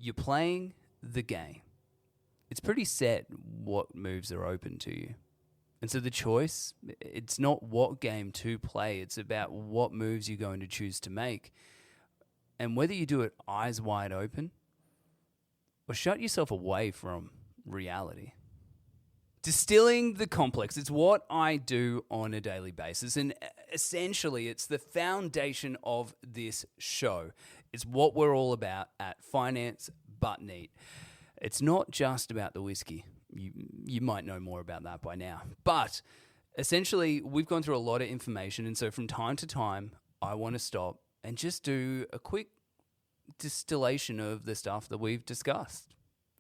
you're playing the game. It's pretty set what moves are open to you. And so the choice, it's not what game to play, it's about what moves you're going to choose to make. And whether you do it eyes wide open or shut yourself away from reality. Distilling the complex, it's what I do on a daily basis. And essentially, it's the foundation of this show. It's what we're all about at Finance Butneat. It's not just about the whiskey. You might know more about that by now. But essentially, we've gone through a lot of information. And so from time to time, I want to stop and just do a quick distillation of the stuff that we've discussed.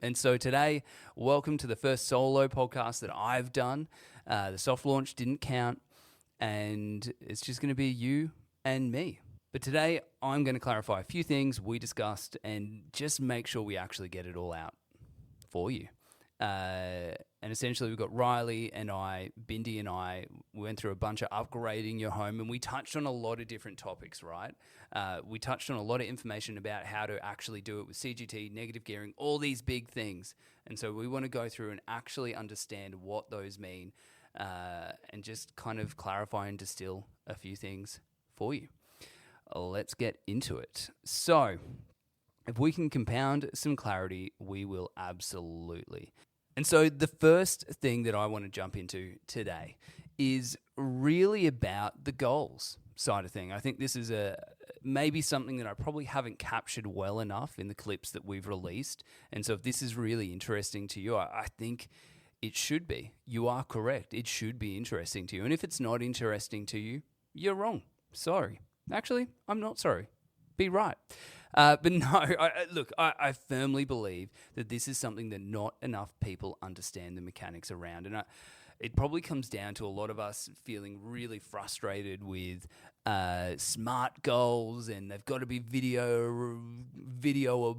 And so today, welcome to the first solo podcast that I've done. The soft launch didn't count, and it's just going to be you and me. But today, I'm going to clarify a few things we discussed and just make sure we actually get it all out for you. And essentially, we've got Riley and I, Bindi and I, went through a bunch of upgrading your home, and we touched on a lot of different topics, right? We touched on a lot of information about how to actually do it with CGT, negative gearing, all these big things. And so we want to go through and actually understand what those mean and just kind of clarify and distill a few things for you. Let's get into it. So if we can compound some clarity, we will absolutely. And so the first thing that I want to jump into today is really about the goals side of thing. I think this is maybe something that I probably haven't captured well enough in the clips that we've released. And so if this is really interesting to you, I think it should be. You are correct. It should be interesting to you. And if it's not interesting to you, you're wrong. Sorry. Actually, I'm not sorry. Be right. But no, I firmly believe that this is something that not enough people understand the mechanics around. And it probably comes down to a lot of us feeling really frustrated with smart goals, and they've got to be videoable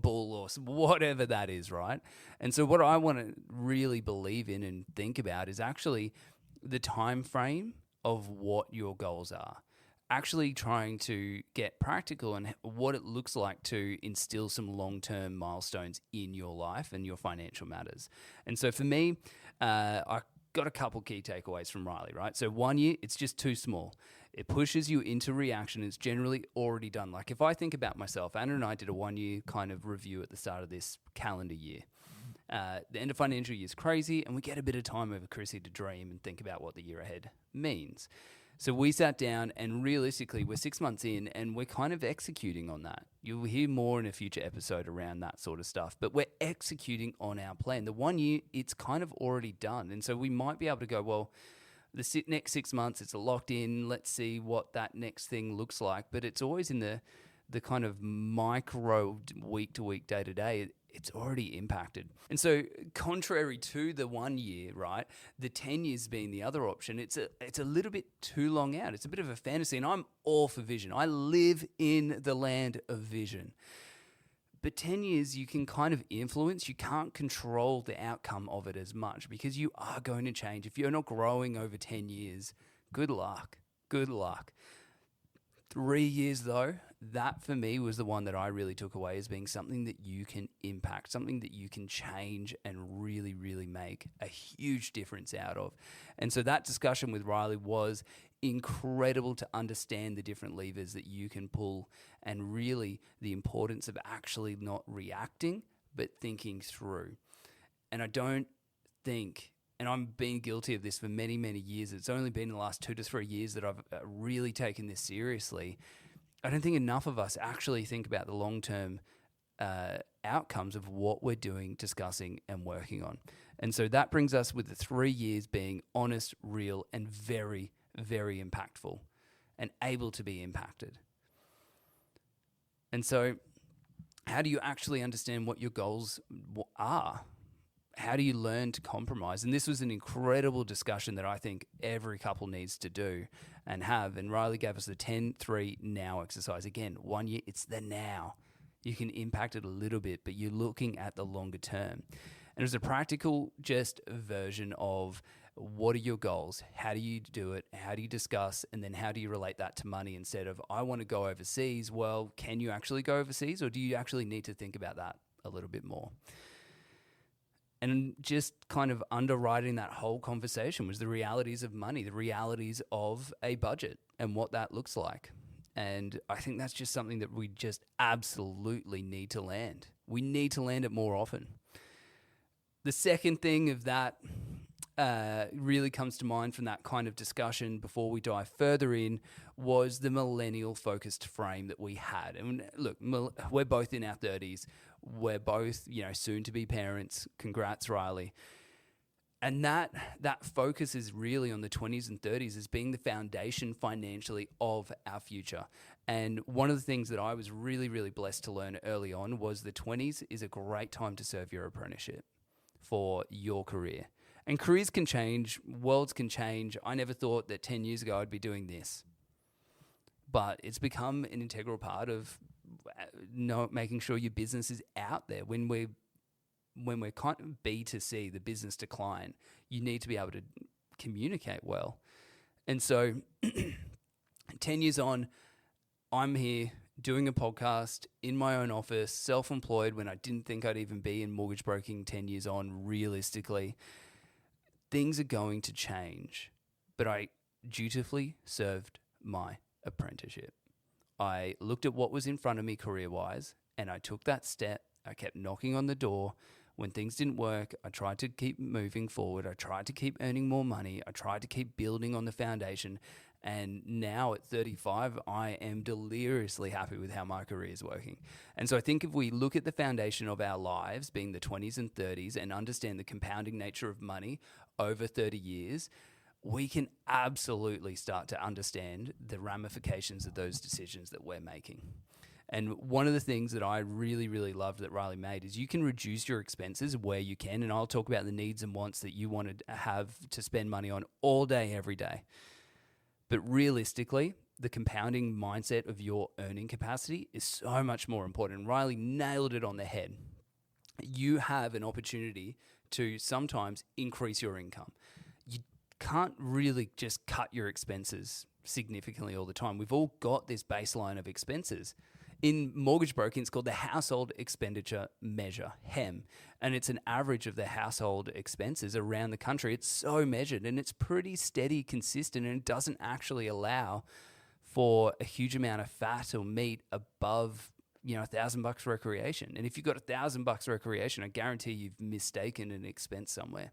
or whatever that is, right? And so what I want to really believe in and think about is actually the time frame of what your goals are. Actually trying to get practical and what it looks like to instill some long-term milestones in your life and your financial matters. And so for me, I got a couple key takeaways from Riley, right? So 1 year, it's just too small. It pushes you into reaction. It's generally already done. Like if I think about myself, Anna and I did a 1 year kind of review at the start of this calendar year. The end of financial year is crazy, and we get a bit of time over Chrissy to dream and think about what the year ahead means. So we sat down, and realistically, we're 6 months in, and we're kind of executing on that. You'll hear more in a future episode around that sort of stuff, but we're executing on our plan. The 1 year, it's kind of already done. And so we might be able to go, well, the next 6 months, it's locked in. Let's see what that next thing looks like. But it's always in the kind of micro week to week, day to day. It's already impacted. And so contrary to the 1 year, right, the 10 years being the other option, it's a little bit too long out. It's a bit of a fantasy, and I'm all for vision. I live in the land of vision. But 10 years you can kind of influence. You can't control the outcome of it as much because you are going to change. If you're not growing over 10 years, good luck. Good luck. 3 years though, that for me was the one that I really took away as being something that you can impact, something that you can change and really, really make a huge difference out of. And so that discussion with Riley was incredible to understand the different levers that you can pull and really the importance of actually not reacting, but thinking through. And I don't think, and I've been guilty of this for many, many years, it's only been in the last 2 to 3 years that I've really taken this seriously. I don't think enough of us actually think about the long-term outcomes of what we're doing, discussing, and working on. And so that brings us with the 3 years being honest, real, and very, very impactful and able to be impacted. And so how do you actually understand what your goals are? How do you learn to compromise? And this was an incredible discussion that I think every couple needs to do and have. And Riley gave us the 10-3 now exercise. Again, 1 year, it's the now. You can impact it a little bit, but you're looking at the longer term. And it was a practical just version of what are your goals? How do you do it? How do you discuss? And then how do you relate that to money instead of, I want to go overseas. Well, can you actually go overseas, or do you actually need to think about that a little bit more. And just kind of underwriting that whole conversation was the realities of money, the realities of a budget and what that looks like. And I think that's just something that we just absolutely need to land. We need to land it more often. The second thing of that really comes to mind from that kind of discussion before we dive further in was the millennial-focused frame that we had. And look, we're both in our 30s. We're both, soon to be parents. Congrats, Riley. And that focus is really on the 20s and 30s as being the foundation financially of our future. And one of the things that I was really, really blessed to learn early on was the 20s is a great time to serve your apprenticeship for your career. And careers can change, worlds can change. I never thought that 10 years ago I'd be doing this. But it's become an integral part of making sure your business is out there. When we're kind of B2C, the business decline, you need to be able to communicate well. And so 10 years on, I'm here doing a podcast in my own office, self-employed when I didn't think I'd even be in mortgage broking 10 years on, realistically. Things are going to change, but I dutifully served my apprenticeship. I looked at what was in front of me career-wise, and I took that step. I kept knocking on the door. When things didn't work, I tried to keep moving forward. I tried to keep earning more money. I tried to keep building on the foundation. And now at 35, I am deliriously happy with how my career is working. And so I think if we look at the foundation of our lives, being the 20s and 30s, and understand the compounding nature of money over 30 years, we can absolutely start to understand the ramifications of those decisions that we're making. And one of the things that I really, really loved that Riley made is you can reduce your expenses where you can. And I'll talk about the needs and wants that you want to have to spend money on all day, every day. But realistically, the compounding mindset of your earning capacity is so much more important. And Riley nailed it on the head. You have an opportunity to sometimes increase your income. You can't really just cut your expenses significantly all the time. We've all got this baseline of expenses. In mortgage broking, it's called the household expenditure measure, HEM, and it's an average of the household expenses around the country. It's so measured and it's pretty steady, consistent, and it doesn't actually allow for a huge amount of fat or meat above, $1,000 recreation. And if you've got $1,000 recreation, I guarantee you've mistaken an expense somewhere.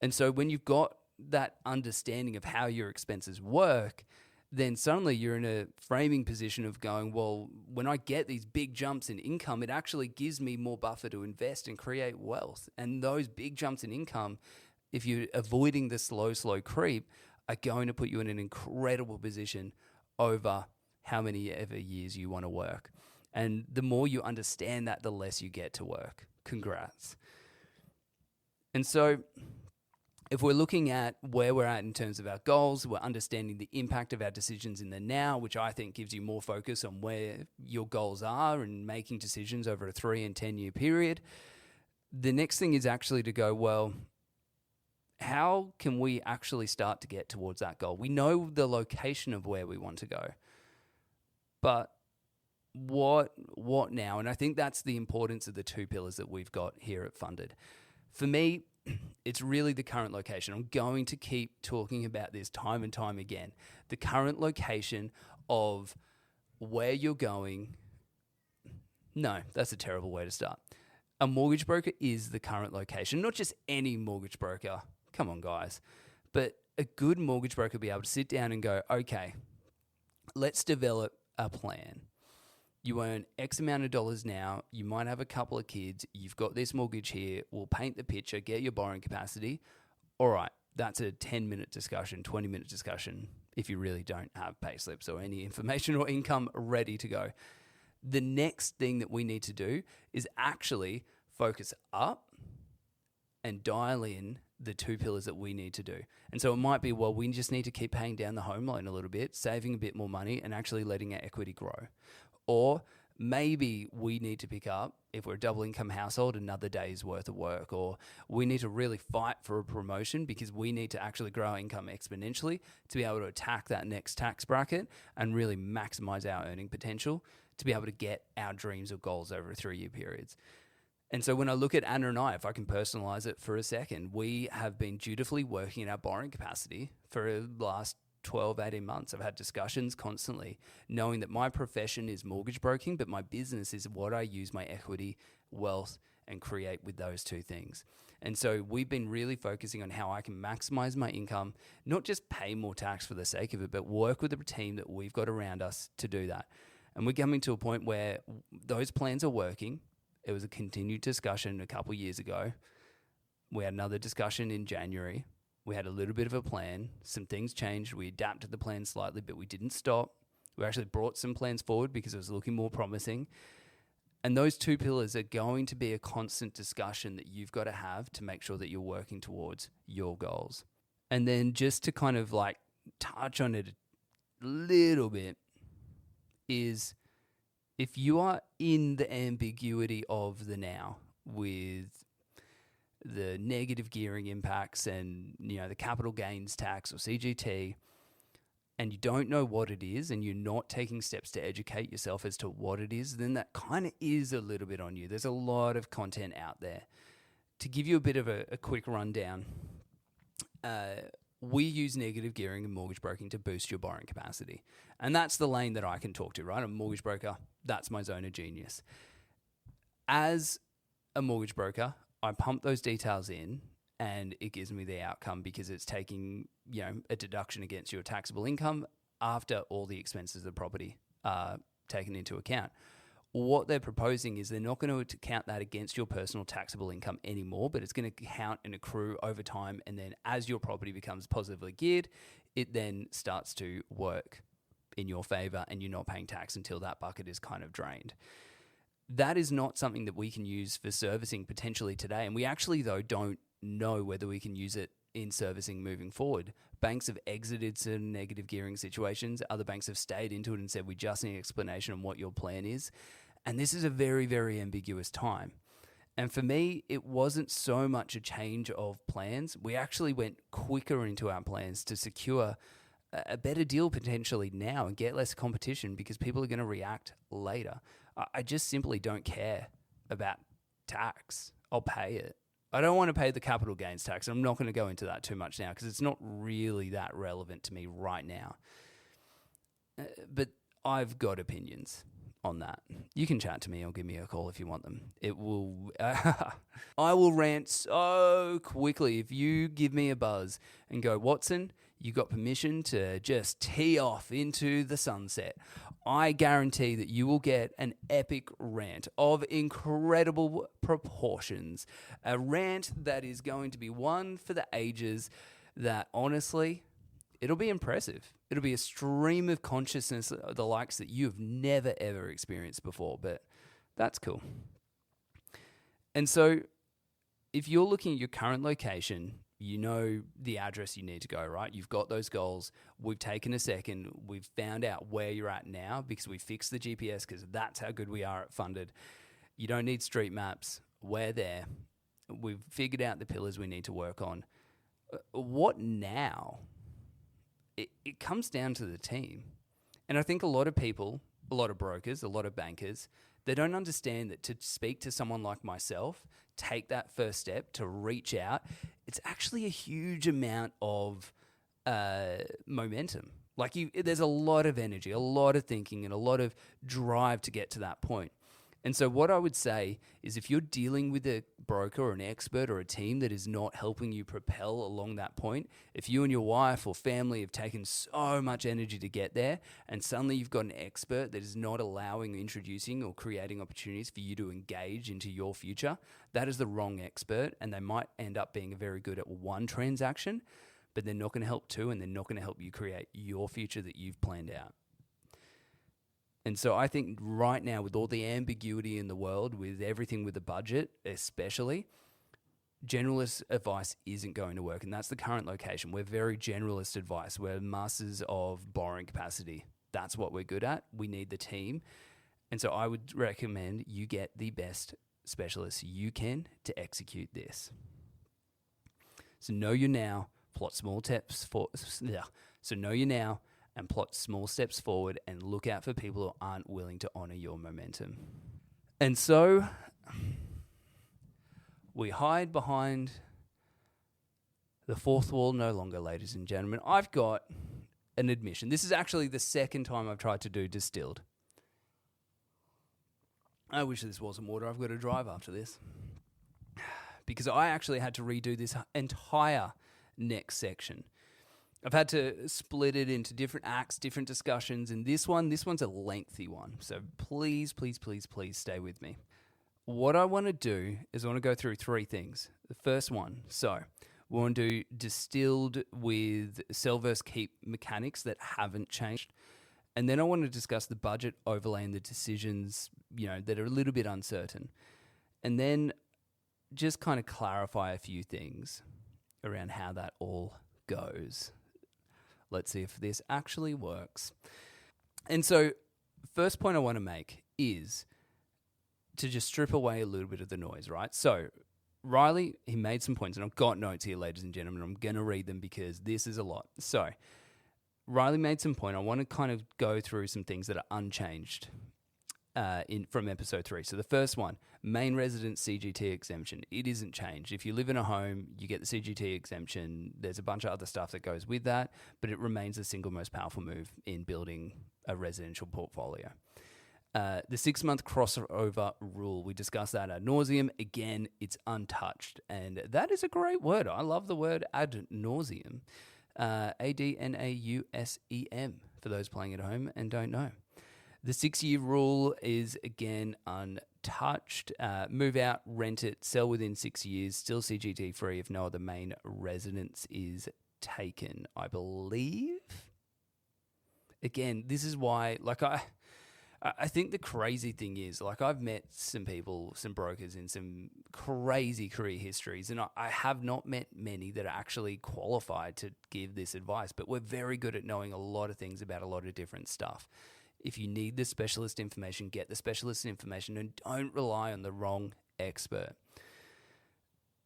And so when you've got that understanding of how your expenses work, then suddenly you're in a framing position of going, well, when I get these big jumps in income, it actually gives me more buffer to invest and create wealth. And those big jumps in income, if you're avoiding the slow creep, are going to put you in an incredible position over how many ever years you want to work. And the more you understand that, the less you get to work. Congrats. And so if we're looking at where we're at in terms of our goals, we're understanding the impact of our decisions in the now, which I think gives you more focus on where your goals are and making decisions over a 3 and 10 year period. The next thing is actually to go, well, how can we actually start to get towards that goal? We know the location of where we want to go, but what now? And I think that's the importance of the 2 pillars that we've got here at Funded. For me, it's really the current location. I'm going to keep talking about this time and time again. The current location of where you're going. No, that's a terrible way to start. A mortgage broker is the current location, not just any mortgage broker. Come on, guys. But a good mortgage broker will be able to sit down and go, okay, let's develop a plan. You earn X amount of dollars now. You might have a couple of kids. You've got this mortgage here. We'll paint the picture, get your borrowing capacity. All right, that's a 10-minute discussion, 20-minute discussion if you really don't have pay slips or any information or income ready to go. The next thing that we need to do is actually focus up and dial in the 2 pillars that we need to do. And so it might be, well, we just need to keep paying down the home loan a little bit, saving a bit more money and actually letting our equity grow. Or maybe we need to pick up, if we're a double income household, another day's worth of work. Or we need to really fight for a promotion because we need to actually grow our income exponentially to be able to attack that next tax bracket and really maximize our earning potential to be able to get our dreams or goals over 3-year periods. And so when I look at Anna and I, if I can personalize it for a second, we have been dutifully working in our borrowing capacity for the last 12, 18 months. I've had discussions constantly, knowing that my profession is mortgage broking, but my business is what I use my equity, wealth, and create with those two things. And so we've been really focusing on how I can maximize my income, not just pay more tax for the sake of it, but work with the team that we've got around us to do that. And we're coming to a point where those plans are working. It was a continued discussion a couple of years ago. We had another discussion in January. We had a little bit of a plan. Some things changed. We adapted the plan slightly, but we didn't stop. We actually brought some plans forward because it was looking more promising. And those two pillars are going to be a constant discussion that you've got to have to make sure that you're working towards your goals. And then just to kind of like touch on it a little bit is if you are in the ambiguity of the now with the negative gearing impacts and, you know, the capital gains tax or CGT, and you don't know what it is and you're not taking steps to educate yourself as to what it is, then that kind of is a little bit on you. There's a lot of content out there. To give you a bit of a quick rundown, we use negative gearing and mortgage broking to boost your borrowing capacity. And that's the lane that I can talk to, right? I'm a mortgage broker. That's my zone of genius. As a mortgage broker, I pump those details in and it gives me the outcome because it's taking, you know, a deduction against your taxable income after all the expenses of the property are taken into account. What they're proposing is they're not going to count that against your personal taxable income anymore, but it's going to count and accrue over time. And then as your property becomes positively geared, it then starts to work in your favor and you're not paying tax until that bucket is kind of drained. That is not something that we can use for servicing potentially today. And we actually, though, don't know whether we can use it in servicing moving forward. Banks have exited certain negative gearing situations. Other banks have stayed into it and said, we just need an explanation on what your plan is. And this is a very, very ambiguous time. And for me, it wasn't so much a change of plans. We actually went quicker into our plans to secure a better deal potentially now and get less competition because people are going to react later. I just simply don't care about tax. I'll pay it. I don't want to pay the capital gains tax. I'm not going to go into that too much now because it's not really that relevant to me right now. But I've got opinions on that. You can chat to me or give me a call if you want them. It will. I will rant so quickly if you give me a buzz and go, Watson, you got permission to just tee off into the sunset. I guarantee that you will get an epic rant of incredible proportions. A rant that is going to be one for the ages that honestly, it'll be impressive. It'll be a stream of consciousness, the likes that you've never, ever experienced before, but that's cool. And so if you're looking at your current location, you know the address you need to go, right? You've got those goals. We've taken a second. We've found out where you're at now because we fixed the GPS because that's how good we are at funded. You don't need street maps. We're there. We've figured out the pillars we need to work on. What now? It comes down to the team. And I think a lot of people, a lot of brokers, a lot of bankers, they don't understand that to speak to someone like myself, take that first step to reach out, it's actually a huge amount of momentum. Like there's a lot of energy, a lot of thinking, and a lot of drive to get to that point. And so what I would say is if you're dealing with a broker or an expert or a team that is not helping you propel along that point, if you and your wife or family have taken so much energy to get there and suddenly you've got an expert that is not allowing, introducing or creating opportunities for you to engage into your future, that is the wrong expert, and they might end up being very good at one transaction, but they're not going to help two, and they're not going to help you create your future that you've planned out. And so I think right now, with all the ambiguity in the world, with everything with the budget especially, generalist advice isn't going to work. And that's the current location. We're very generalist advice. We're masters of borrowing capacity. That's what we're good at. We need the team. And so I would recommend you get the best specialists you can to execute this. So know your now, plot small steps for... So know your now, and plot small steps forward and look out for people who aren't willing to honor your momentum. And so we hide behind the fourth wall no longer, ladies and gentlemen. I've got an admission. This is actually the second time I've tried to do Distilled. I wish this wasn't water. I've got to drive after this. Because I actually had to redo this entire next section. I've had to split it into different acts, different discussions, and this one's a lengthy one. So please, please, please, please stay with me. What I want to do is I want to go through three things. The first one, so we want to do Distilled with sell versus keep mechanics that haven't changed. And then I want to discuss the budget overlay and the decisions, that are a little bit uncertain. And then just kind of clarify a few things around how that all goes. Let's see if this actually works. And so, first point I want to make is to just strip away a little bit of the noise, right? So, Riley, he made some points, and I've got notes here, ladies and gentlemen. I'm going to read them because this is a lot. So, Riley made some point. I want to kind of go through some things that are unchanged from episode 3. So the first one, main residence CGT exemption. It isn't changed. If you live in a home, you get the CGT exemption. There's a bunch of other stuff that goes with that, but it remains the single most powerful move in building a residential portfolio. The 6-month crossover rule, we discussed that ad nauseum. Again, it's untouched. And that is a great word. I love the word ad nauseum. ADNAUSEM for those playing at home and don't know. The 6-year rule is, again, untouched. Move out, rent it, sell within 6 years, still CGT free if no other main residence is taken, I believe. Again, this is why, I think the crazy thing is, I've met some people, some brokers in some crazy career histories, and I have not met many that are actually qualified to give this advice, but we're very good at knowing a lot of things about a lot of different stuff. If you need the specialist information, get the specialist information and don't rely on the wrong expert.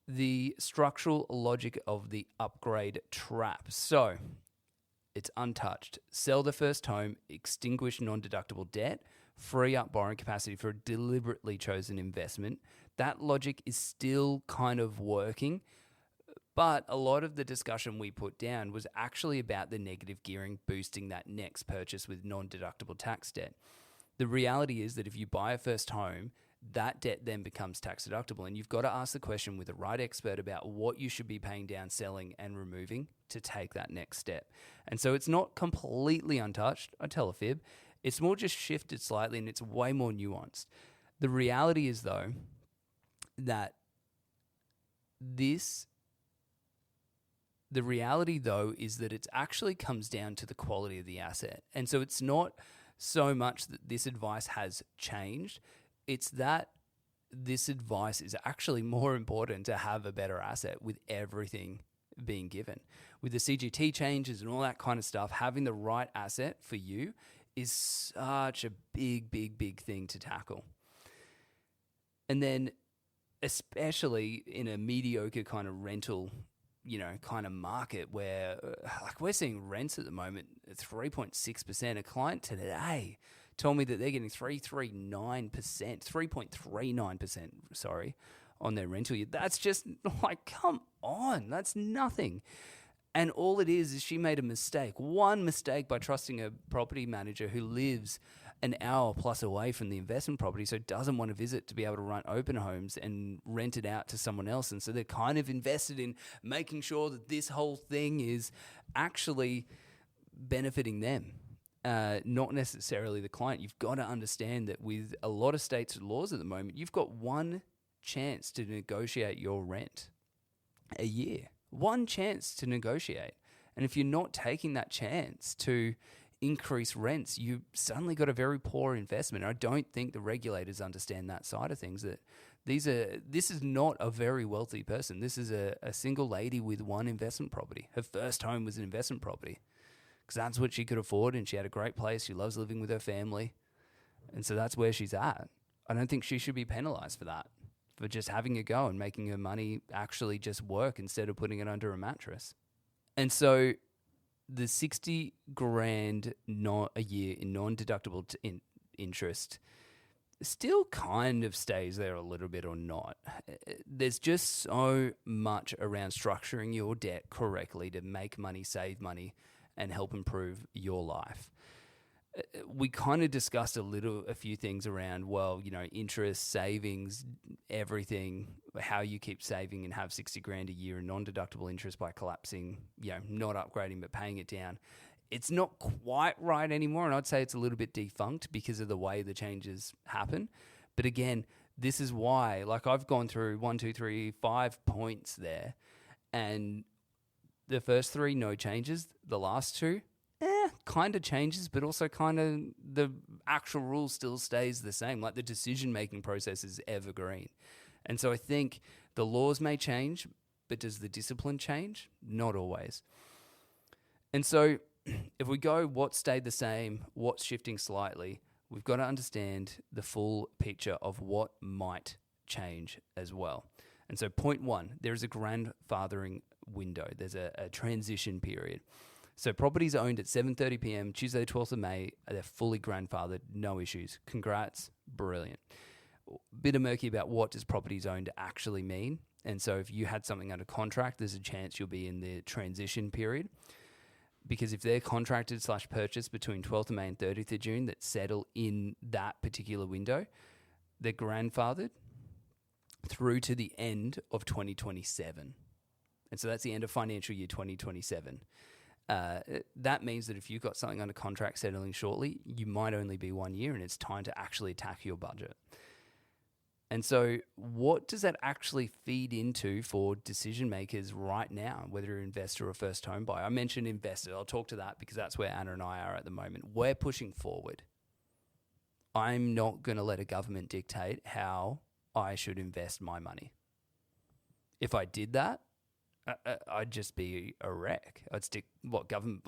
The structural logic of the upgrade trap. So, it's untouched. Sell the first home, extinguish non-deductible debt, free up borrowing capacity for a deliberately chosen investment. That logic is still kind of working, but a lot of the discussion we put down was actually about the negative gearing boosting that next purchase with non-deductible tax debt. The reality is that if you buy a first home, that debt then becomes tax deductible, and you've got to ask the question with the right expert about what you should be paying down, selling, and removing to take that next step. And so it's not completely untouched. I tell a fib. It's more just shifted slightly, and it's way more nuanced. The reality is, though, that it actually comes down to the quality of the asset. And so it's not so much that this advice has changed. It's that this advice is actually more important to have a better asset with everything being given. With the CGT changes and all that kind of stuff, having the right asset for you is such a big, big, big thing to tackle. And then especially in a mediocre kind of rental, kind of market where we're seeing rents at the moment at 3.6%. A client today told me that they're getting 3.39%, on their rental yield. That's just come on, that's nothing. And all it is she made a mistake. One mistake by trusting a property manager who lives an hour plus away from the investment property, so doesn't want to visit to be able to run open homes and rent it out to someone else. And so they're kind of invested in making sure that this whole thing is actually benefiting them, not necessarily the client. You've got to understand that with a lot of states' laws at the moment, you've got one chance to negotiate your rent a year. One chance to negotiate. And if you're not taking that chance to increase rents, you suddenly got a very poor investment. I don't think the regulators understand that side of things, that this is not a very wealthy person. This is a single lady with one investment property. Her first home was an investment property because that's what she could afford, and she had a great place. She loves living with her family, and so that's where she's at. I don't think she should be penalized for that, for just having a go and making her money actually just work instead of putting it under a mattress. And so the 60 grand not a year in non-deductible interest still kind of stays there a little bit or not. There's just so much around structuring your debt correctly to make money, save money, and help improve your life. We kind of discussed a few things around, well, interest, savings, everything, how you keep saving and have 60 grand a year in non-deductible interest by collapsing, not upgrading but paying it down. It's not quite right anymore, and I'd say it's a little bit defunct because of the way the changes happen. But again, this is why, I've gone through 1, 2, 3, 5 points there, and the first 3, no changes. The last 2, kind of changes, but also kind of the actual rule still stays the same. The decision-making process is evergreen. And so I think the laws may change, but does the discipline change? Not always. And so if we go what stayed the same, what's shifting slightly, we've got to understand the full picture of what might change as well. And so point 1, there is a grandfathering window. There's a transition period. So properties owned at 7:30 p.m. Tuesday, 12th of May, they're fully grandfathered, no issues. Congrats, brilliant. Bit of murky about what does properties owned actually mean. And so if you had something under contract, there's a chance you'll be in the transition period. Because if they're contracted / purchased between 12th of May and 30th of June that settle in that particular window, they're grandfathered through to the end of 2027. And so that's the end of financial year 2027. That means that if you've got something under contract settling shortly, you might only be 1 year and it's time to actually attack your budget. And so what does that actually feed into for decision makers right now, whether you're an investor or first home buyer? I mentioned investor. I'll talk to that because that's where Anna and I are at the moment. We're pushing forward. I'm not going to let a government dictate how I should invest my money. If I did that, I'd just be a wreck. I'd stick government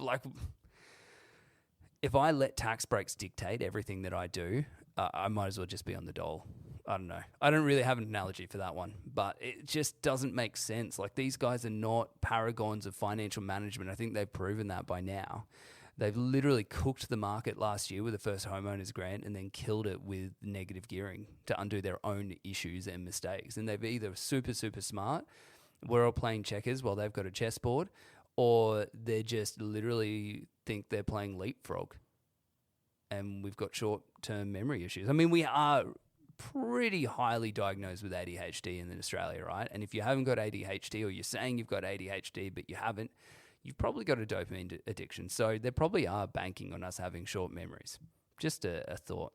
if I let tax breaks dictate everything that I do, I might as well just be on the dole. I don't know. I don't really have an analogy for that one, but it just doesn't make sense. These guys are not paragons of financial management. I think they've proven that by now. They've literally cooked the market last year with the first homeowners grant and then killed it with negative gearing to undo their own issues and mistakes. And they've either super, super smart, we're all playing checkers while they've got a chessboard, or they just literally think they're playing leapfrog. And we've got short-term memory issues. I mean, we are pretty highly diagnosed with ADHD in Australia, right? And if you haven't got ADHD, or you're saying you've got ADHD but you haven't, you've probably got a dopamine addiction. So they probably are banking on us having short memories. Just a thought.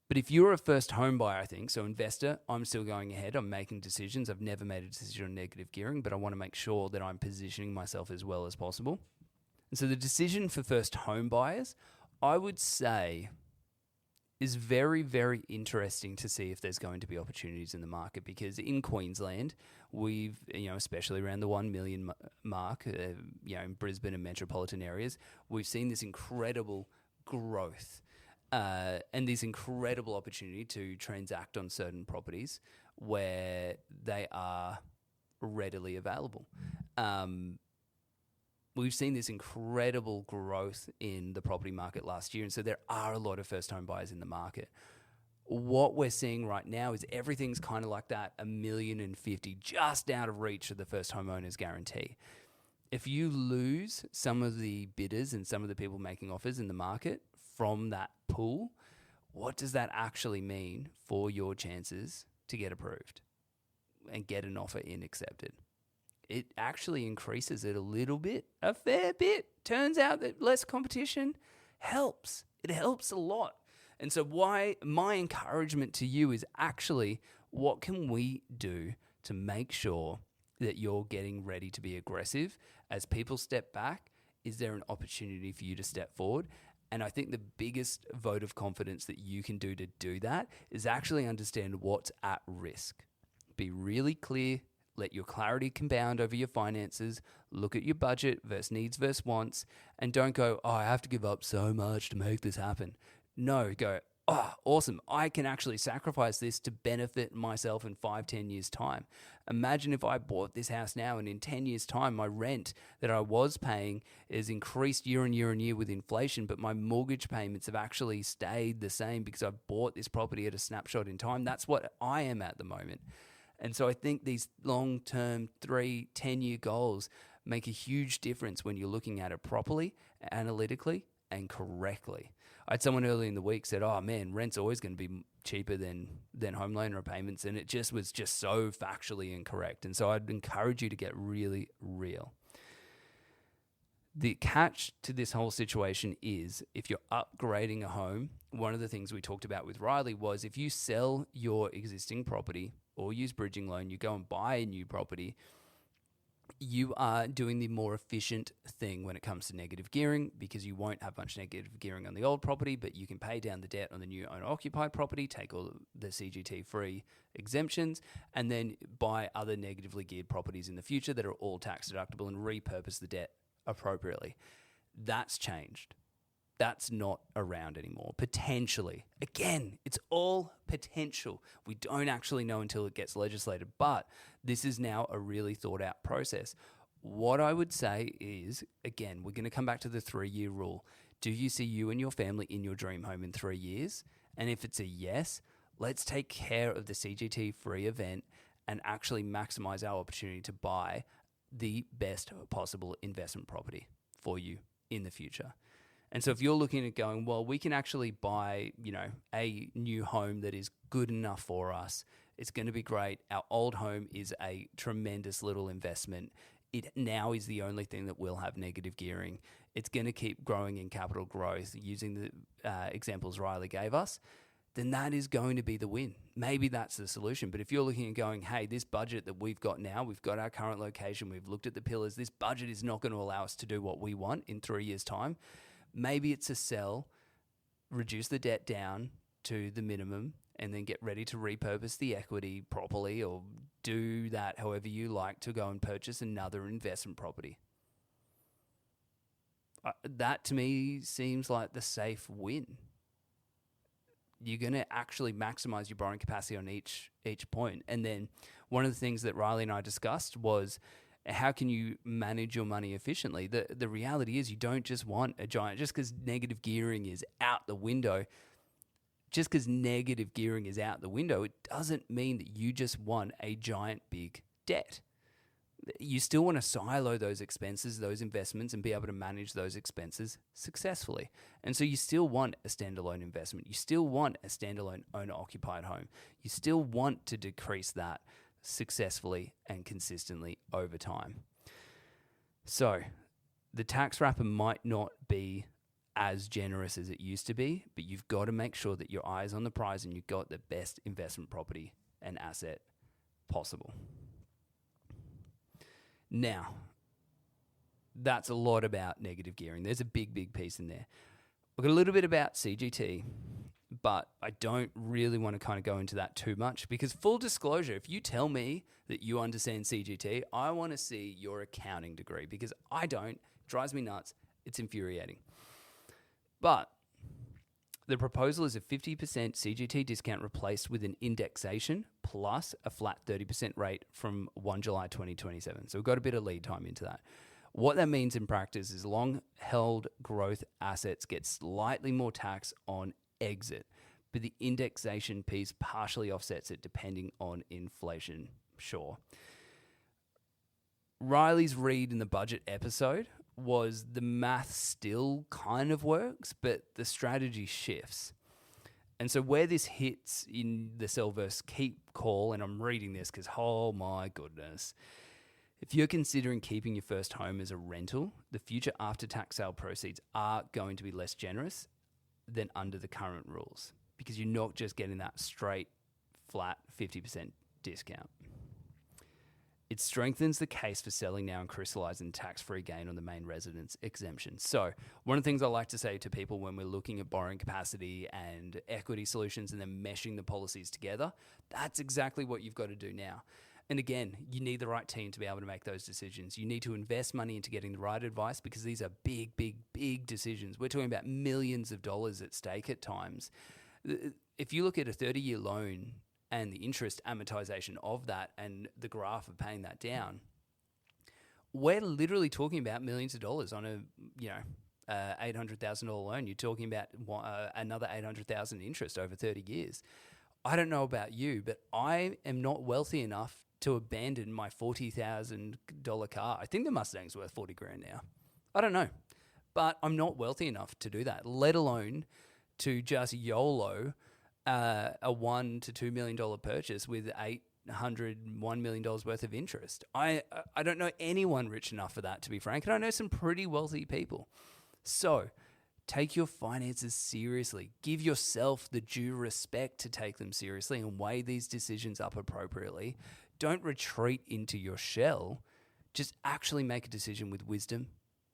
But if you're a first home buyer, I think, so investor, I'm still going ahead. I'm making decisions. I've never made a decision on negative gearing, but I want to make sure that I'm positioning myself as well as possible. And so the decision for first home buyers, I would say, is very, very interesting to see if there's going to be opportunities in the market, because in Queensland, we've, especially around the 1 million mark, in Brisbane and metropolitan areas, we've seen this incredible growth and this incredible opportunity to transact on certain properties where they are readily available. We've seen this incredible growth in the property market last year, and so there are a lot of first home buyers in the market. What we're seeing right now is everything's kind of like that 1,050,000, just out of reach of the first homeowners guarantee. If you lose some of the bidders and some of the people making offers in the market from that pool, what does that actually mean for your chances to get approved and get an offer in accepted? It actually increases it a little bit, a fair bit. Turns out that less competition helps. It helps a lot. And so my encouragement to you is actually, what can we do to make sure that you're getting ready to be aggressive? As people step back, is there an opportunity for you to step forward? And I think the biggest vote of confidence that you can do to do that is actually understand what's at risk. Be really clear. Let your clarity compound over your finances. Look at your budget versus needs versus wants. And don't go, I have to give up so much to make this happen. No, go, oh, awesome, I can actually sacrifice this to benefit myself in 5-10 years' time. Imagine if I bought this house now and in 10 years' time, my rent that I was paying is increased year on year on year with inflation, but my mortgage payments have actually stayed the same because I bought this property at a snapshot in time. That's what I am at the moment. And so I think these long-term 3-10-year goals make a huge difference when you're looking at it properly, analytically, and correctly. I had someone early in the week said, oh man, rent's always going to be cheaper than home loan repayments. And it just was just so factually incorrect. And so I'd encourage you to get really real. The catch to this whole situation is if you're upgrading a home, one of the things we talked about with Riley was if you sell your existing property or use bridging loan, you go and buy a new property, you are doing the more efficient thing when it comes to negative gearing because you won't have much negative gearing on the old property, but you can pay down the debt on the new owner-occupied property, take all the CGT-free exemptions, and then buy other negatively geared properties in the future that are all tax deductible and repurpose the debt appropriately. That's changed. That's not around anymore. Potentially. Again, it's all potential. We don't actually know until it gets legislated, but this is now a really thought out process. What I would say is, again, we're going to come back to the 3-year rule. Do you see you and your family in your dream home in 3 years? And if it's a yes, let's take care of the CGT free event and actually maximize our opportunity to buy the best possible investment property for you in the future. And so if you're looking at going, well, we can actually buy, a new home that is good enough for us. It's going to be great. Our old home is a tremendous little investment. It now is the only thing that will have negative gearing. It's going to keep growing in capital growth using the examples Riley gave us. Then that is going to be the win. Maybe that's the solution. But if you're looking and going, hey, this budget that we've got now, we've got our current location, we've looked at the pillars, this budget is not going to allow us to do what we want in 3 years' time. Maybe it's a sell, reduce the debt down to the minimum, and then get ready to repurpose the equity properly or do that however you like to go and purchase another investment property. That to me seems like the safe win. You're going to actually maximize your borrowing capacity on each point. And then one of the things that Riley and I discussed was how can you manage your money efficiently? The reality is you don't just want a giant, just because negative gearing is out the window, it doesn't mean that you just want a giant big debt. You still want to silo those expenses, those investments, and be able to manage those expenses successfully. And so you still want a standalone investment. You still want a standalone owner-occupied home. You still want to decrease that successfully and consistently over time. So the tax wrapper might not be as generous as it used to be, but you've got to make sure that your eye is on the prize and you've got the best investment property and asset possible. Now, that's a lot about negative gearing. There's a big piece in there. We've got a little bit about CGT, but I don't really want to kind of go into that too much because full disclosure, if you tell me that you understand CGT, I want to see your accounting degree because I don't. It drives me nuts. It's infuriating. But the proposal is a 50% CGT discount replaced with an indexation plus a flat 30% rate from 1 July 2027. So we've got a bit of lead time into that. What that means in practice is long-held growth assets get slightly more tax on exit, but the indexation piece partially offsets it depending on inflation, sure. Riley's read in the budget episode was the math still kind of works, but the strategy shifts. And so where this hits in the sell versus keep call, and I'm reading this because, oh my goodness, if you're considering keeping your first home as a rental, the future after-tax sale proceeds are going to be less generous than under the current rules because you're not just getting that straight, flat 50% discount. It strengthens the case for selling now and crystallizing tax-free gain on the main residence exemption. So one of the things I like to say to people when we're looking at borrowing capacity and equity solutions and then meshing the policies together, that's exactly what you've got to do now. And again, you need the right team to be able to make those decisions. You need to invest money into getting the right advice because these are big decisions. We're talking about millions of dollars at stake at times. If you look at a 30-year loan and the interest amortization of that and the graph of paying that down, we're literally talking about millions of dollars on a, $800,000 loan. You're talking about another $800,000 interest over 30 years. I don't know about you, but I am not wealthy enough to abandon my $40,000 car. I think the Mustang's worth $40,000 now. I don't know, but I'm not wealthy enough to do that, let alone to just YOLO a $1 to $2 million purchase with $1 million worth of interest. I don't know anyone rich enough for that, to be frank, and I know some pretty wealthy people. So take your finances seriously. Give yourself the due respect to take them seriously and weigh these decisions up appropriately. Don't retreat into your shell. Just actually make a decision with wisdom,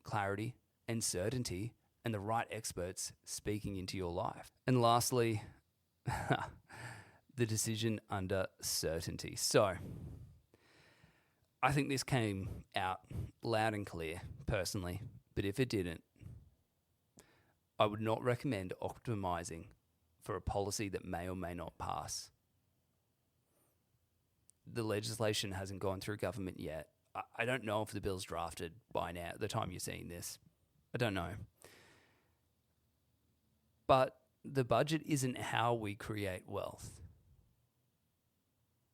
clarity, and certainty, and the right experts speaking into your life. And lastly, the decision under certainty. So I think this came out loud and clear personally, but if it didn't, I would not recommend optimizing for a policy that may or may not pass. The legislation hasn't gone through government yet. I don't know if the bill's drafted by now, at the time you're seeing this. I don't know. But the budget isn't how we create wealth.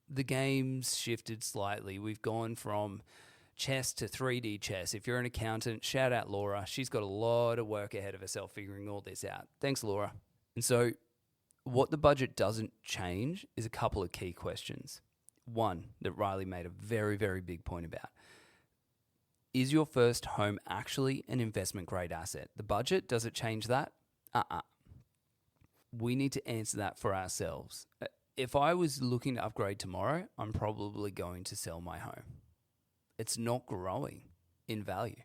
The game's shifted slightly. We've gone from chess to 3D chess. If you're an accountant, shout out Laura. She's got a lot of work ahead of herself figuring all this out. Thanks, Laura. And so what the budget doesn't change is a couple of key questions. One that Riley made a very, very big point about. Is your first home actually an investment grade asset? The budget, does it change that? We need to answer that for ourselves. If I was looking to upgrade tomorrow, I'm probably going to sell my home. It's not growing in value.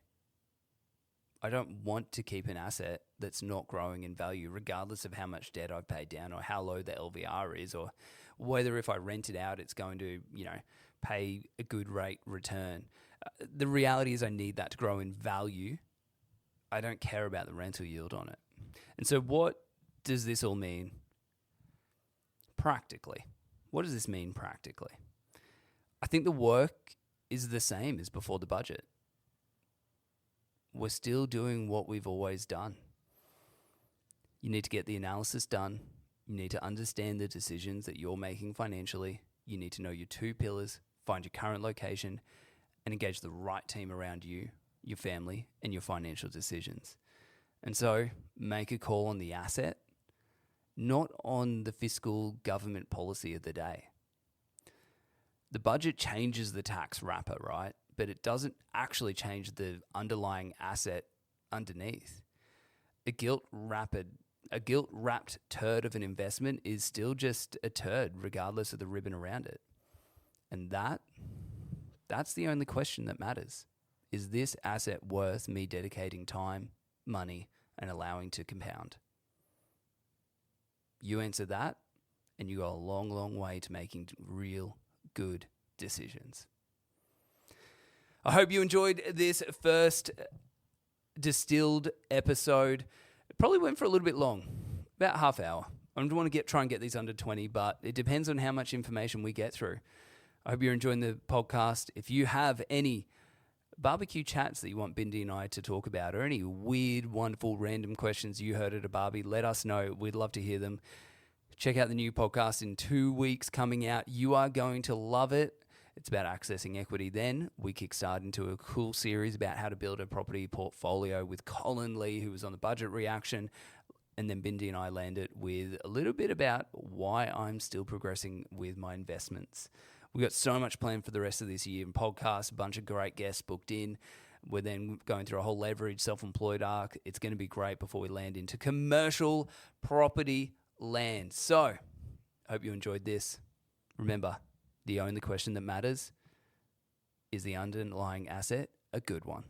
I don't want to keep an asset that's not growing in value, regardless of how much debt I've paid down or how low the LVR is, or whether if I rent it out, it's going to, pay a good rate return. The reality is I need that to grow in value. I don't care about the rental yield on it. And so what does this all mean practically? What does this mean practically? I think the work is the same as before the budget. We're still doing what we've always done. You need to get the analysis done. You need to understand the decisions that you're making financially. You need to know your two pillars, find your current location, and engage the right team around you, your family, and your financial decisions. And so make a call on the asset, not on the fiscal government policy of the day. The budget changes the tax wrapper, right? But it doesn't actually change the underlying asset underneath. A guilt-wrapped turd of an investment is still just a turd, regardless of the ribbon around it. And that's the only question that matters. Is this asset worth me dedicating time, money, and allowing to compound? You answer that, and you go a long, long way to making real good decisions. I hope you enjoyed this first Distilled episode. It probably went for a little bit long, about half hour. I want to try and get these under 20, but it depends on how much information we get through. I hope you're enjoying the podcast. If you have any barbecue chats that you want Bindi and I to talk about, or any weird, wonderful, random questions you heard at a barbie, let us know. We'd love to hear them. Check out the new podcast in 2 weeks coming out. You are going to love it. It's about accessing equity. Then we kickstart into a cool series about how to build a property portfolio with Colin Lee, who was on the budget reaction. And then Bindi and I landed with a little bit about why I'm still progressing with my investments. We've got so much planned for the rest of this year in podcasts, a bunch of great guests booked in. We're then going through a whole leverage, self-employed arc. It's going to be great before we land into commercial property land. So, I hope you enjoyed this. Remember, the only question that matters is the underlying asset a good one.